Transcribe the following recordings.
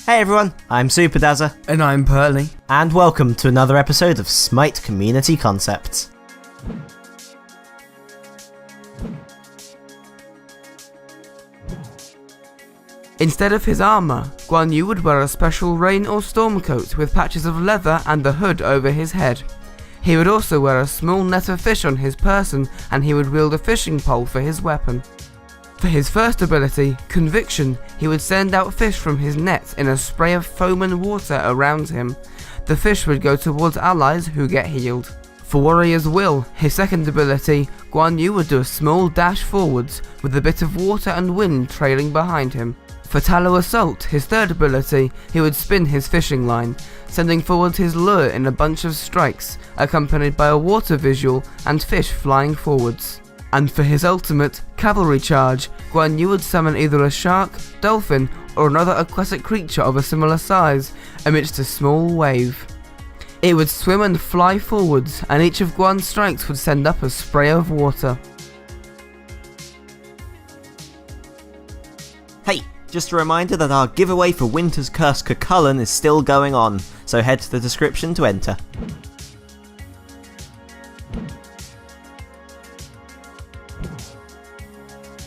Hey everyone, I'm Superdazzer. And I'm Pearly. And welcome to another episode of SMITE Community Concepts. Instead of his armour, Guan would wear a special rain or storm coat with patches of leather and the hood over his head. He would also wear a small net of fish on his person, and he would wield a fishing pole for his weapon. For his first ability, Conviction, he would send out fish from his net in a spray of foam and water around him. The fish would go towards allies who get healed. For Warrior's Will, his second ability, Guan would do a small dash forwards with a bit of water and wind trailing behind him. For Tallow Assault, his third ability, he would spin his fishing line, sending forwards his lure in a bunch of strikes, accompanied by a water visual and fish flying forwards. And for his ultimate, Cavalry Charge, Guan would summon either a shark, dolphin, or another aquatic creature of a similar size amidst a small wave. It would swim and fly forwards, and each of Guan's strikes would send up a spray of water. Hey, just a reminder that our giveaway for Winter's Curse Cuchulainn is still going on, so head to the description to enter.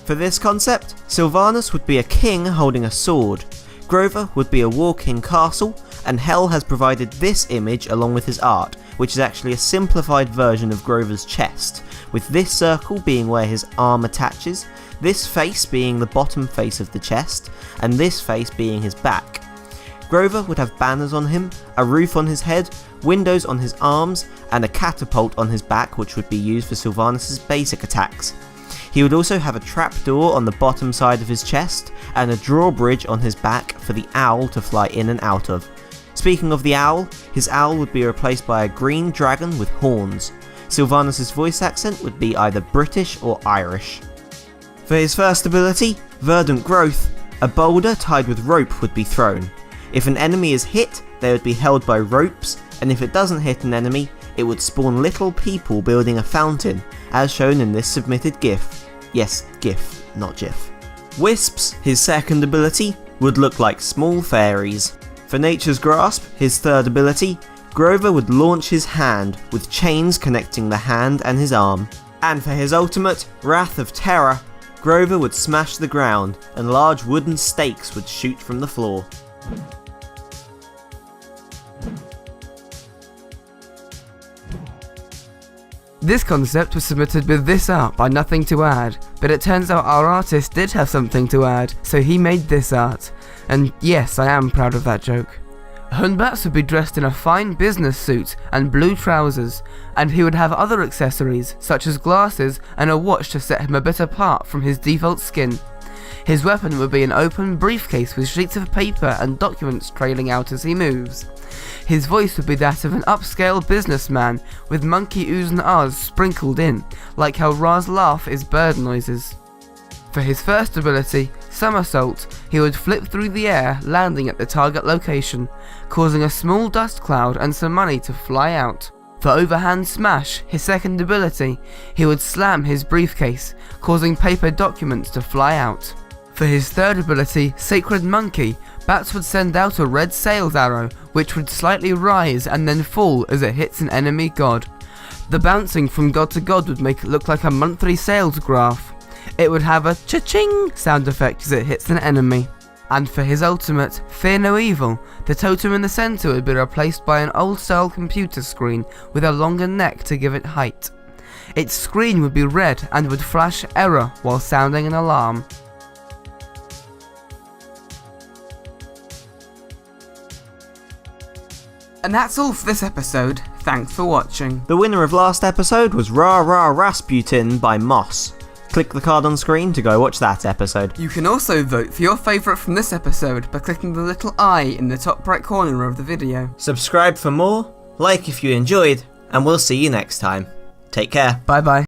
For this concept, Sylvanus would be a king holding a sword, Grover would be a walking castle, and Hell has provided this image along with his art, which is actually a simplified version of Grover's chest, with this circle being where his arm attaches, this face being the bottom face of the chest, and this face being his back. Grover would have banners on him, a roof on his head, windows on his arms, and a catapult on his back which would be used for Sylvanus' basic attacks. He would also have a trapdoor on the bottom side of his chest, and a drawbridge on his back for the owl to fly in and out of. Speaking of the owl, his owl would be replaced by a green dragon with horns. Sylvanus' voice accent would be either British or Irish. For his first ability, Verdant Growth, a boulder tied with rope would be thrown. If an enemy is hit, they would be held by ropes, and if it doesn't hit an enemy, it would spawn little people building a fountain, as shown in this submitted GIF. Yes, GIF, not GIF. Wisps, his second ability, would look like small fairies. For Nature's Grasp, his third ability, Grover would launch his hand, with chains connecting the hand and his arm. And for his ultimate, Wrath of Terror, Grover would smash the ground, and large wooden stakes would shoot from the floor. This concept was submitted with this art by Nothing to Add, but it turns out our artist did have something to add, so he made this art. And yes, I am proud of that joke. Batz would be dressed in a fine business suit and blue trousers, and he would have other accessories, such as glasses and a watch to set him a bit apart from his default skin. His weapon would be an open briefcase with sheets of paper and documents trailing out as he moves. His voice would be that of an upscale businessman, with monkey oohs and ahs sprinkled in, like how Ra's laugh is bird noises. For his first ability, Somersault, he would flip through the air, landing at the target location, causing a small dust cloud and some money to fly out. For Overhand Smash, his second ability, he would slam his briefcase, causing paper documents to fly out. For his third ability, Sacred Monkey, Batz would send out a red sails arrow, which would slightly rise and then fall as it hits an enemy god. The bouncing from god to god would make it look like a monthly sales graph. It would have a cha-ching sound effect as it hits an enemy. And for his ultimate, Fear No Evil, the totem in the centre would be replaced by an old-style computer screen with a longer neck to give it height. Its screen would be red and would flash error while sounding an alarm. And that's all for this episode. Thanks for watching. The winner of last episode was Ra Ra Rasputin by Moss. Click the card on screen to go watch that episode. You can also vote for your favourite from this episode by clicking the little eye in the top right corner of the video. Subscribe for more, like if you enjoyed, and we'll see you next time. Take care. Bye bye.